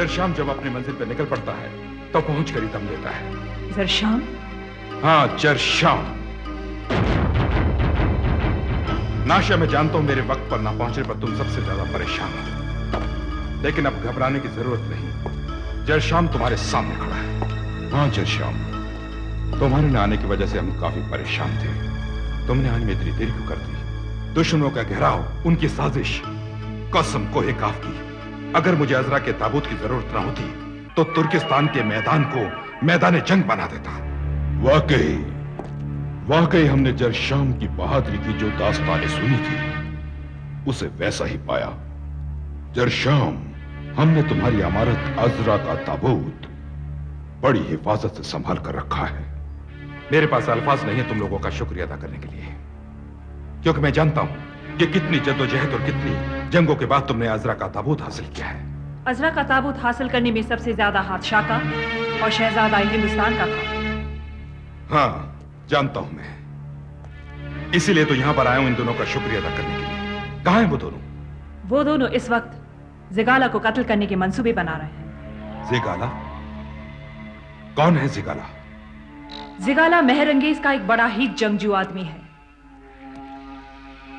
जरशाम जब अपनी मंजिल पर निकल पड़ता है तो पहुंच कर ही दम लेता है। जरशाम? हाँ, जरशाम। नाशिया, मैं जानता हूं मेरे वक्त पर ना पहुंचने पर तुम सबसे ज्यादा परेशान हो, लेकिन अब घबराने की जरूरत नहीं। जरशाम तुम्हारे सामने खड़ा है। हाँ जरशाम, तुम्हारे न आने की वजह से हम काफी परेशान थे। तुमने आने में इतनी देर क्यों कर दी? दुश्मनों का घेराव, उनकी साजिश, कसम कोहे काफ की। अगर मुझे अजरा के ताबूत की जरूरत न होती तो तुर्किस्तान के मैदान को मैदान जंग बना देता। वाकई हमने जरशाम की बहादुरी की जो दास्तानें सुनी थी उसे वैसा ही पाया। जरशाम, हमने तुम्हारी अमारत अजरा का ताबूत बड़ी हिफाजत से संभाल कर रखा है। मेरे पास अल्फाज नहीं है तुम लोगों का शुक्रिया अदा करने के लिए, क्योंकि मैं जानता हूं कि कितनी जद्दोजहद और कितनी जंगों के बाद तुमने अजरा का ताबूत हासिल किया है। अजरा का ताबूत हासिल करने में सबसे ज्यादा हाथ शाह का और शहजादा हिंदुस्तान का था। हाँ जानता हूं मैं, इसीलिए तो यहां पर आया हूं इन दोनों का शुक्रिया अदा करने के लिए। कहां हैं वो दोनों? वो दोनों इस वक्त जिगाला को कत्ल करने के मंसूबे बना रहे हैं। जिगाला? कौन है जिगाला? जिगाला मेहरंगेज का एक बड़ा ही जंगजू आदमी है,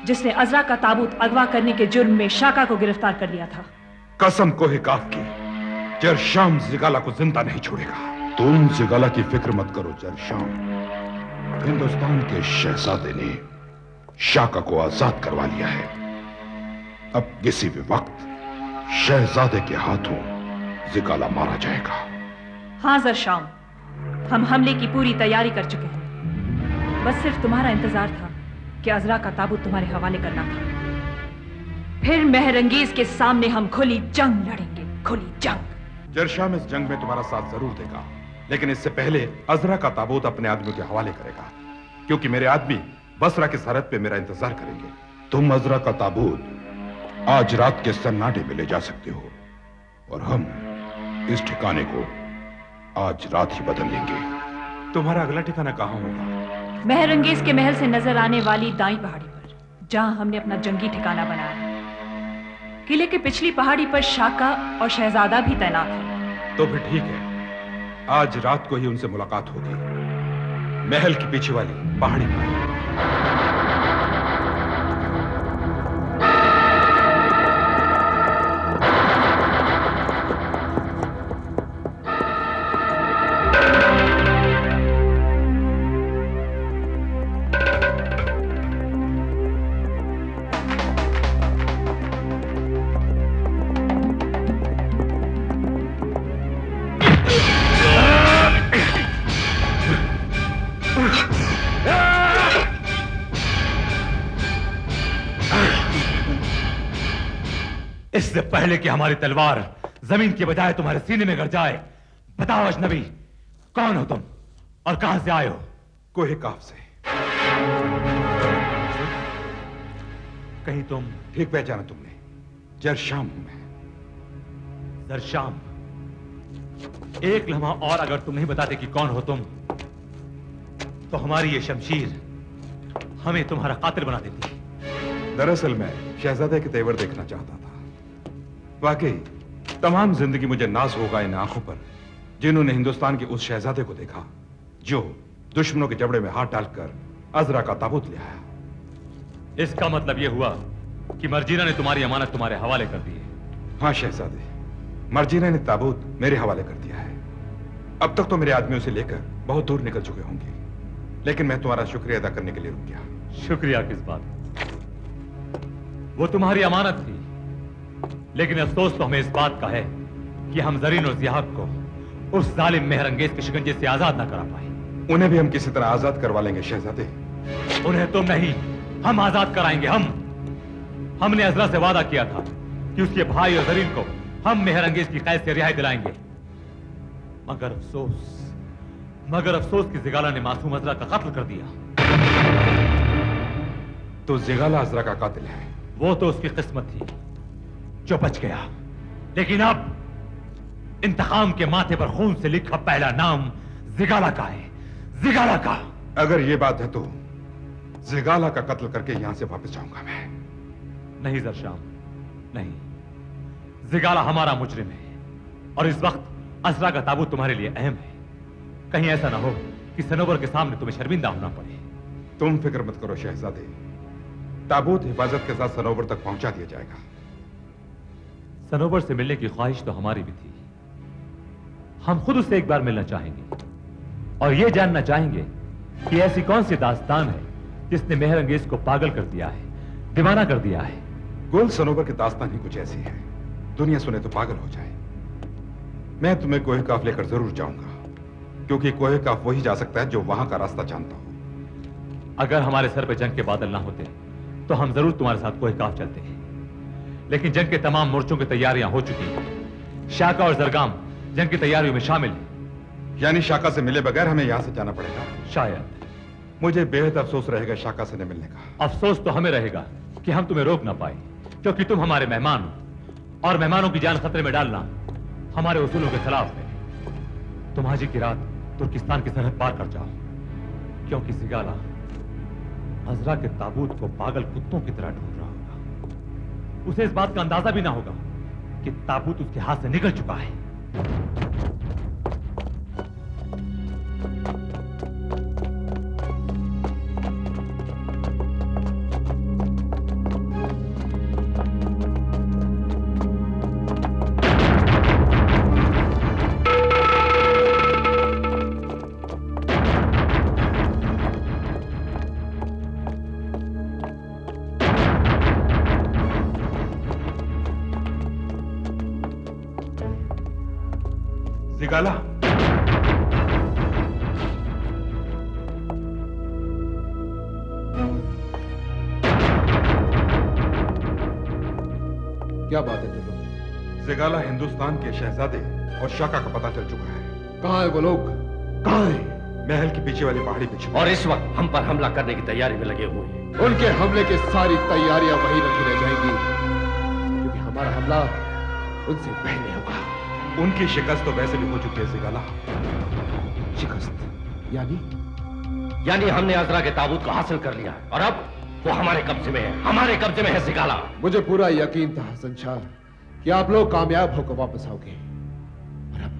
जिसने अजरा का ताबूत अगवा करने के जुर्म में शाका को गिरफ्तार कर लिया था। कसम कोहे काफ की, जरशाम जिगाला को जिंदा नहीं छोड़ेगा। तुम जिगाला की फिक्र मत करो जरशाम, हिंदुस्तान के शहजादे ने शाका को आजाद करवा लिया है। अब किसी भी वक्त शहजादे के हाथों जिगाला मारा जाएगा। हाँ जरशाम, हम हमले की पूरी तैयारी कर चुके हैं। बस सिर्फ तुम्हारा इंतजार था कि अजरा का ताबूत तुम्हारे हवाले करना था। फिर मेहरंगेज के सामने हम खुली जंग लड़ेंगे, खुली जंग। जरशाम इस जंग में तुम्हारा साथ जरूर देगा, लेकिन इससे पहले अजरा का ताबूत अपने आदमियों के हवाले करेगा, क्योंकि मेरे आदमी बसरा की सरहद पे मेरा इंतजार करेंगे। तुम अजरा का ताबूत आज रात के सन्नाटे में ले जा सकते हो और हम इस ठिकाने को आज रात ही बदल लेंगे। तुम्हारा अगला ठिकाना कहां होगा? मेहरंगेज के महल से नजर आने वाली दाई पहाड़ी पर, जहां हमने अपना जंगी ठिकाना बनाया है। किले के पिछली पहाड़ी पर शाका और शहजादा भी तैनात है। तो फिर ठीक है, आज रात को ही उनसे मुलाकात होगी, महल की पीछे वाली पहाड़ी पर। इससे पहले कि हमारी तलवार जमीन के बजाय तुम्हारे सीने में गड़ जाए, बताओ अजनबी, कौन हो तुम और कहां से आए हो? कोहे काफ से। कहीं तुम ठीक पहचाना तुमने, जरशाम हूं मैं। जरशाम? एक लम्हा और अगर तुम नहीं बताते कि कौन हो तुम, तो हमारी ये शमशीर हमें तुम्हारा कातिल बना देती। दरअसल मैं शहजादे के तेवर देखना चाहता था। वाकई तमाम जिंदगी मुझे नाज होगा इन आंखों पर, जिन्होंने हिंदुस्तान के उस शहजादे को देखा जो दुश्मनों के जबड़े में हाथ डालकर अजरा का ताबूत ले आया। इसका मतलब यह हुआ कि मर्जीना ने तुम्हारी अमानत तुम्हारे हवाले कर दी है। हाँ शहजादे, मर्जीना ने ताबूत मेरे हवाले कर दिया है। अब तक तो मेरे आदमियों से लेकर बहुत दूर निकल चुके होंगे, लेकिन मैं तुम्हारा शुक्रिया अदा करने के लिए रुक गया। शुक्रिया किस बात? वो तुम्हारी अमानत थी, लेकिन अफसोस तो हमें इस बात का है कि हम जरीन और जिहाब को उस जालिम मेहरंगेज के शिकंजे से आजाद ना करा पाए। उन्हें भी हम किसी तरह आजाद करवा लेंगे शहजादे। उन्हें तुम नहीं, हम आजाद कराएंगे। हमने अजरा से वादा किया था कि उसके भाई और जरीन को हम मेहरंगेज की कैद से रिहाई दिलाएंगे। मगर अफसोस कि जिगाला ने मासूम अजरा का कत्ल कर दिया। तो जिगाला अजरा का कातिल है? वो तो उसकी किस्मत थी जो बच गया, लेकिन अब इंतकाम के माथे पर खून से लिखा पहला नाम जिगाला का है, जिगाला का। अगर ये बात है तो जिगाला का कत्ल करके यहां से वापस जाऊंगा मैं। नहीं जरशाम, नहीं। जिगाला हमारा मुजरिम है, और इस वक्त अजरा का ताबूत तुम्हारे लिए अहम है। कहीं ऐसा ना हो कि सनोवर के सामने तुम्हें शर्मिंदा होना पड़े। तुम फिक्र मत करो शहजादे, ताबूत हिफाजत के साथ सनोवर तक पहुंचा दिया जाएगा। सनोवर से मिलने की ख्वाहिश तो हमारी भी थी। हम खुद उससे एक बार मिलना चाहेंगे और यह जानना चाहेंगे कि ऐसी कौन सी दास्तान है जिसने मेहरंगेज को पागल कर दिया है, दीवाना कर दिया है। गुल सनोवर की दास्तान ही कुछ ऐसी है, दुनिया सुने तो पागल हो जाए। मैं तुम्हें कोहे काफ लेकर जरूर जाऊंगा, क्योंकि कोहे काफ वही जा सकता है जो वहां का रास्ता जानता हो। अगर हमारे सर पे जंग के बादल ना होते तो हम जरूर तुम्हारे साथ कोहे काफ चलते हैं, लेकिन जंग के तमाम मोर्चों की तैयारियां हो चुकी हैं। शाका और जरगाम जंग की तैयारियों में शामिल है। यानी शाका से मिले बगैर हमें यहां से जाना पड़ेगा। शायद। मुझे बेहद अफसोस रहेगा शाका से न मिलने का। अफसोस तो हमें रहेगा कि हम तुम्हें रोक ना पाए, क्योंकि तुम हमारे मेहमान हो और मेहमानों की जान खतरे में डालना हमारे उसूलों के खिलाफ है। तुम आज ही की रात तुर्किस्तान की सरहद पार कर जाओ, क्योंकि सिगाला अजरा के ताबूत को पागल कुत्तों की तरह ढूंढ रहा होगा। उसे इस बात का अंदाजा भी ना होगा कि ताबूत उसके हाथ से निकल चुका है। सिगाला, क्या बात है तुम? सिगाला हिंदुस्तान के शहजादे और शाका का पता चल चुका है। कहाँ है वो लोग? कहाँ है? महल के पीछे वाली पहाड़ी पे छुपे। और इस वक्त हम पर हमला करने की तैयारी में लगे हुए हैं। उनके हमले की सारी तैयारियां वहीं रखी रह जाएंगी, क्योंकि हमारा हमला उनसे पहले होगा। उनकी शिकस्त तो वैसे भी हो चुकी है सिगाला। शिकस्त? यानी हमने अजरा के ताबूत को हासिल कर लिया है और अब वो हमारे कब्जे में है, हमारे कब्जे में है सिगाला। मुझे पूरा यकीन था हसन शाह कि आप लोग कामयाब होकर वापस आओगे, और अब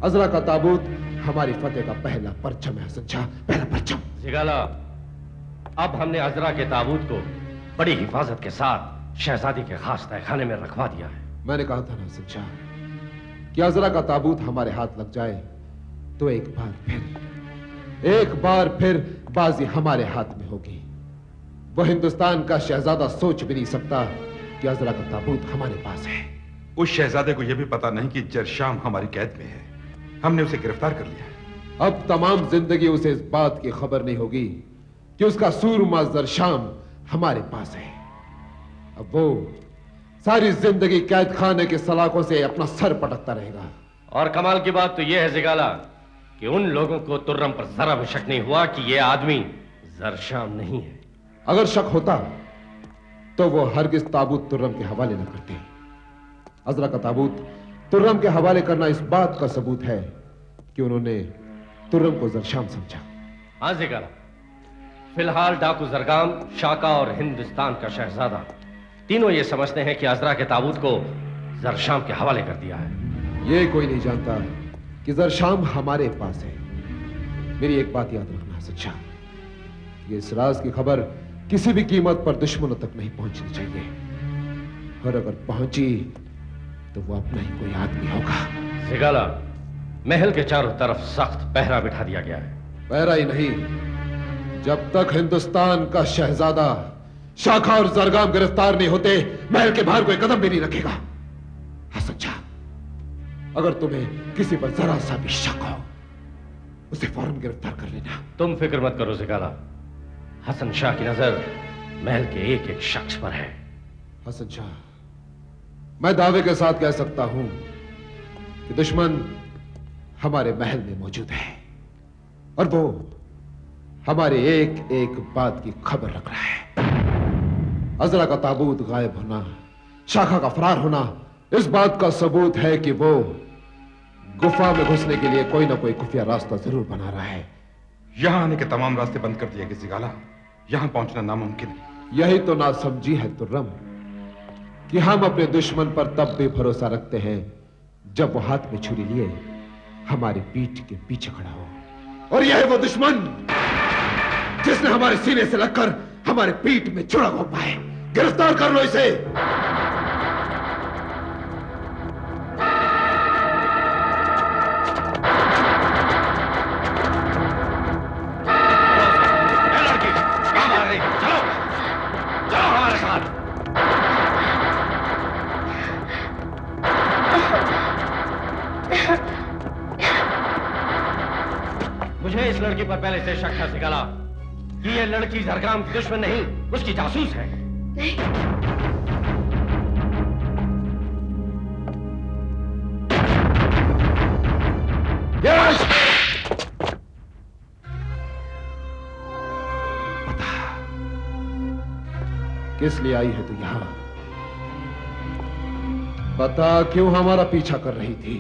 अजरा का ताबूत हमारी फतेह का पहला परचम है हसन शाह, पहला परचम। सिगाला, अब हमने अजरा के ताबूत को बड़ी हिफाजत के साथ शहजादी के खास तहखाने में रखवा दिया है। मैंने कहा था ना हसन शाह कि अजरा का ताबूत हमारे हाथ लग जाए तो एक बार फिर बाजी हमारे हाथ में होगी। वह हिंदुस्तान का शहजादा सोच भी नहीं सकता कि अजरा का ताबूत हमारे पास है। उस शहजादे को यह भी पता नहीं कि जरशाम हमारी कैद में है। हमने उसे गिरफ्तार कर लिया है। अब तमाम जिंदगी उसे इस बात की खबर नहीं होगी कि उसका सूरमा जरशाम हमारे पास है। अब वो सारी जिंदगी कैद खाने के सलाखों से अपना सर पटकता रहेगा। और कमाल की बात तो यह है सिगाला कि उन लोगों को तुर्रम पर जरा भी शक नहीं हुआ कि यह आदमी जरशाम नहीं है। अगर शक होता तो वो हरगिज ताबूत तुर्रम के हवाले न करते। अजरा का ताबूत तुर्रम के हवाले करना इस बात का सबूत है कि उन्होंने तुर्रम को जरशाम समझा। हाँ सिगाला, फिलहाल डाकू जरगाम, शाका और हिंदुस्तान का शहजादा तीनों ये समझते हैं कि अजरा के ताबूत को जरशाम के हवाले कर दिया है। ये कोई नहीं जानता कि जरशाम हमारे पास है। मेरी एक बात याद रखना सच्चा, ये इस राज की खबर किसी भी कीमत पर दुश्मनों तक नहीं पहुंचनी चाहिए, और अगर पहुंची तो वो अपना ही कोई आदमी होगा। सिगाला, महल के चारों तरफ सख्त पहरा बिठा दिया गया है। पहरा ही नहीं, जब तक हिंदुस्तान का शहजादा शाखा और जरगाम गिरफ्तार नहीं होते महल के बाहर कोई कदम भी नहीं रखेगा। हाँ सच्चा, अगर तुम्हें किसी पर जरा सा भी शक हो उसे फौरन गिरफ्तार कर लेना। तुम फिक्र मत करो सिगाला, हसन शाह की नजर महल के एक एक शख्स पर है। हसन शाह, मैं दावे के साथ कह सकता हूं कि दुश्मन हमारे महल में मौजूद है और वो हमारे एक एक बात की खबर रख रहा है। अजरा का ताबूत गायब होना, शाखा का फरार होना इस बात का सबूत है कि वो गुफा में घुसने के लिए कोई ना कोई खुफिया रास्ता जरूर बना रहा है। यहां आने के तमाम रास्ते बंद कर दिए गए सिगाला, यहां पहुंचना नामुमकिन है। यही तो नासमझी है तुर्रम कि हम अपने दुश्मन पर तब भी भरोसा रखते हैं जब वो हाथ में छुरी लिए हमारी पीठ के पीछे खड़ा हो। और यह है वो दुश्मन जिसने हमारे सीने से लगकर हमारे पीठ में छुरा घोंपा है। गिरफ्तार कर लो इसे। मुझे इस लड़की पर पहले से शक था सिगाला कि ये लड़की जरगाम की दुश्मन नहीं, उसकी जासूस है। नहीं। बता किस लिए आई है तू यहां? बता क्यों हमारा पीछा कर रही थी?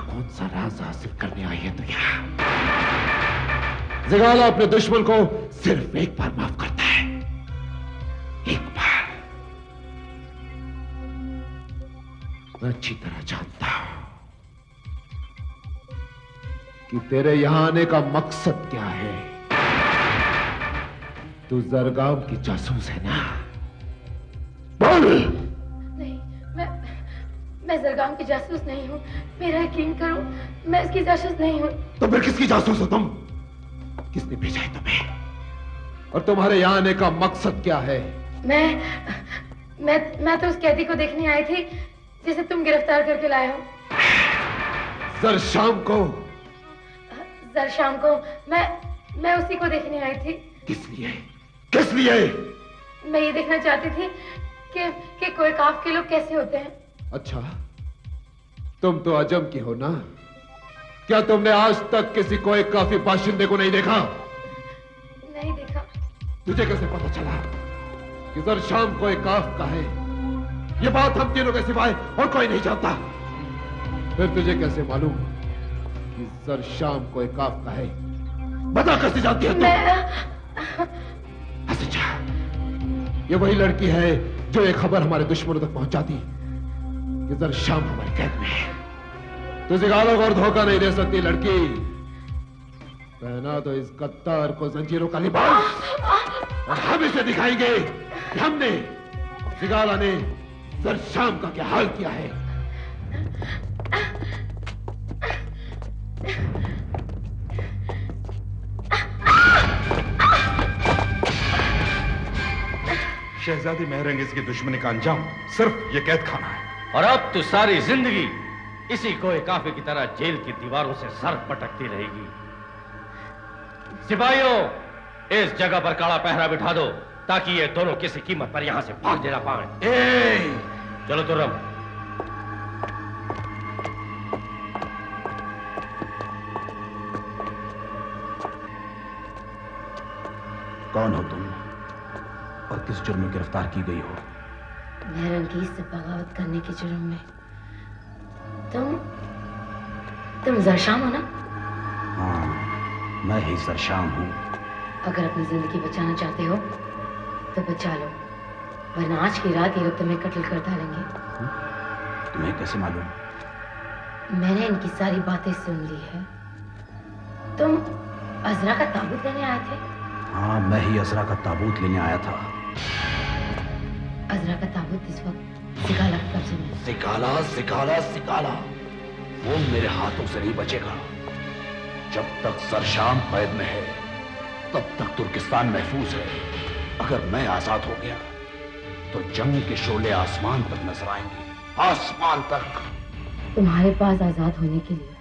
कौन सा राज हासिल करने आई है तू यहां? ज़िगाला अपने दुश्मन को सिर्फ एक बार माफ करता है, एक बार। मैं अच्छी तरह जानता हूं कि तेरे यहां आने का मकसद क्या है। तू जरगाम की जासूस है ना? बोल। नहीं, मैं जरगाम की जासूस नहीं हूँ। मेरा यकीन करो, मैं इसकी जासूस नहीं हूँ। तो फिर किसकी जासूस हो तुम? किसने भेजा है तुम्हें? और तुम्हारे यहां आने का मकसद क्या है? मैं तो उस कैदी को देखने आई थी जिसे तुम गिरफ्तार करके लाए हो। जरशाम को? जरशाम को मैं उसी को देखने आई थी। किस लिए? किस लिए? मैं ये देखना चाहती थी कि कोई काफ के लोग कैसे होते हैं। अच्छा, तुम तो अजम की हो ना? क्या तुमने आज तक किसी कोई काफी बाशिंदे को नहीं देखा? नहीं देखा। तुझे कैसे पता चला कि जरशाम कोई काफ का है? ये बात हम तीनों के सिवाय और कोई नहीं जानता। फिर तुझे कैसे मालूम कि जरशाम कोई काफ का है? बता, कैसे जानती है तू? अच्छा, ये वही लड़की है जो ये खबर हमारे दुश्मनों तक पहुंचाती कि जरशाम हमारे कैद में है। तू ज़िगाला को और धोखा नहीं दे सकती लड़की। पहना तो इस गद्दार को जंजीरों का लिबास, और हम इसे दिखाएंगे कि हमने, ज़िगाला ने जरशाम का क्या हाल किया है। शहजादी महरंगेज की दुश्मनी का अंजाम सिर्फ ये कैद खाना है। और अब तो सारी जिंदगी इसी कोई काफे की तरह जेल की दीवारों से सर पटकती रहेगी। सिपाहियों, इस जगह पर काला पहरा बिठा दो ताकि ये दोनों किसी कीमत पर यहां से भाग देना पाए। चलो तुर्रम। कौन हो तुम और किस जुर्म में गिरफ्तार की गई हो? महरंगीज से बगावत करने के जुर्म में। तुम जरशाम हो ना? हाँ, मैं ही जरशाम हूँ। अगर अपनी जिंदगी बचाना चाहते हो तो बचा लो, वरना आज की रात ये लोग तुम्हें कत्ल कर डालेंगे। तुम्हें कैसे मालूम? मैंने इनकी सारी बातें सुन ली है। तुम अजरा का ताबूत लेने आए थे? हाँ, मैं ही अजरा का ताबूत लेने आया था। अजरा का ताबूत इस वक्त ज़िगाला के कब्जे में। ज़िगाला, ज़िगाला, ज़िगाला, वो मेरे हाथों से नहीं बचेगा। जब तक जरशाम कैद में है तब तक तुर्किस्तान महफूज है। अगर मैं आजाद हो गया तो जंग के शोले आसमान तक नजर आएंगे, आसमान तक। तुम्हारे पास आजाद होने के लिए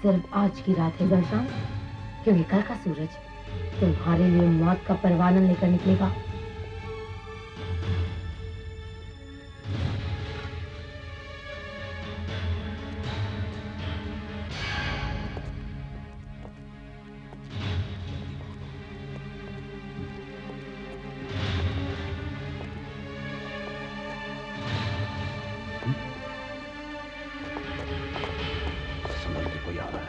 सिर्फ आज की रात है जरशाम, क्योंकि कल का सूरज तुम्हारे लिए मौत का परवाना लेकर निकलेगा। संभल के कोई आ रहा है।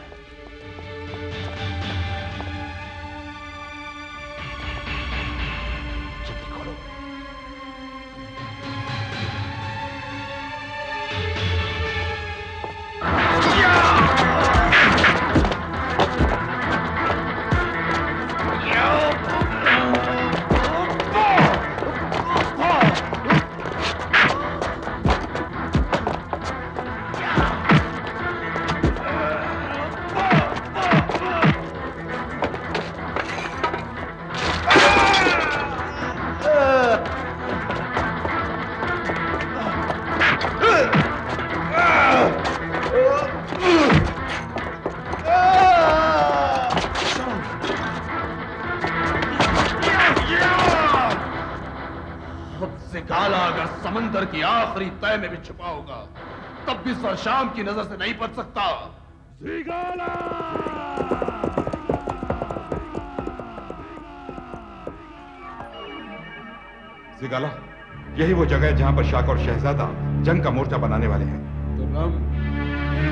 समंदर की आखिरी तय में भी छुपा होगा, तब भी सरशाम की नजर से नहीं बच सकता। जिगाला! जिगाला, यही वो जगह है जहां पर शाका और शहजादा जंग का मोर्चा बनाने वाले हैं। तो राम,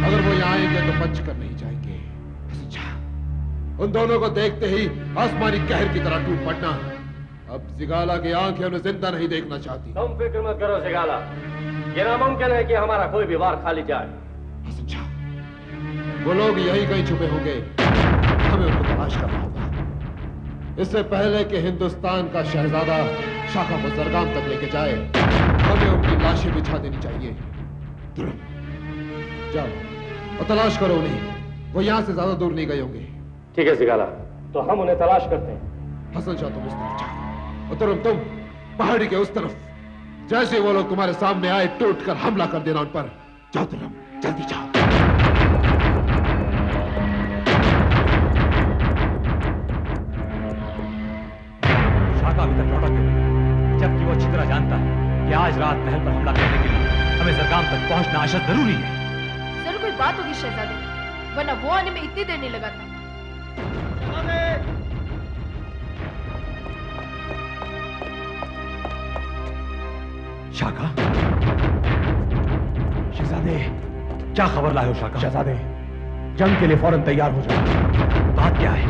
अगर वो यहाँ आएंगे तो बच कर नहीं जाएंगे। अच्छा, उन दोनों को देखते ही आसमानी कहर की तरह टूट पड़ना। अब जिगाला की आंखें उन्हें जिंदा नहीं देखना चाहती। तुम फिक्र मत करो जिगाला, ये नामुमकिन है कि हमारा कोई भी वार खाली जाए। अच्छा, वो लोग यही कहीं छुपे होंगे, हमें उनको तलाश करना होगा। इससे पहले कि हिंदुस्तान का शहजादा शाखा को जरगाम तक लेके जाए, हमें उनकी लाशें बिछा देनी चाहिए। जाओ और तलाश करो उन्हें, वो यहां से ज्यादा दूर नहीं गए होंगे। ठीक है जिगाला, तो हम उन्हें तलाश करते हैं। हसन शाह तुम उस तरफ जाओ और तुम पहाड़ी के उस तरफ। जैसे वो लोग तुम्हारे सामने आए, टूट कर हमला कर देना उन पर। जाओ तुम, जल्दी जाओ। शाका अभी तक लौटा क्यों नहीं? जबकि वो अच्छी तरह जानता है कि आज रात महल पर हमला करने के लिए हमें जरगाम तक पहुंचना अशद जरूरी है। जरूर कोई बात होगी शहजादे, वरना वो आने में इतनी देर नहीं लगा था। शाका, शहजादे, क्या खबर लाए हो शाका? शहजादे, जंग के लिए फौरन तैयार हो जाओ। बात क्या है?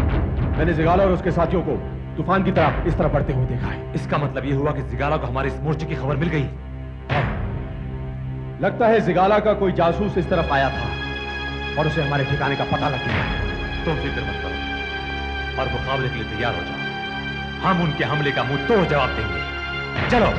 मैंने जिगाला और उसके साथियों को तूफान की तरह इस तरह बढ़ते हुए देखा है। इसका मतलब यह हुआ कि जिगाला को हमारे इस मोर्चे की खबर मिल गई। लगता है जिगाला का कोई जासूस इस तरफ आया था और उसे हमारे ठिकाने का पता लग गया। तुम फिक्र मत करो और मुकाबले के लिए तैयार हो जाओ। हम उनके हमले का मुंह तोड़ जवाब देंगे। चलो।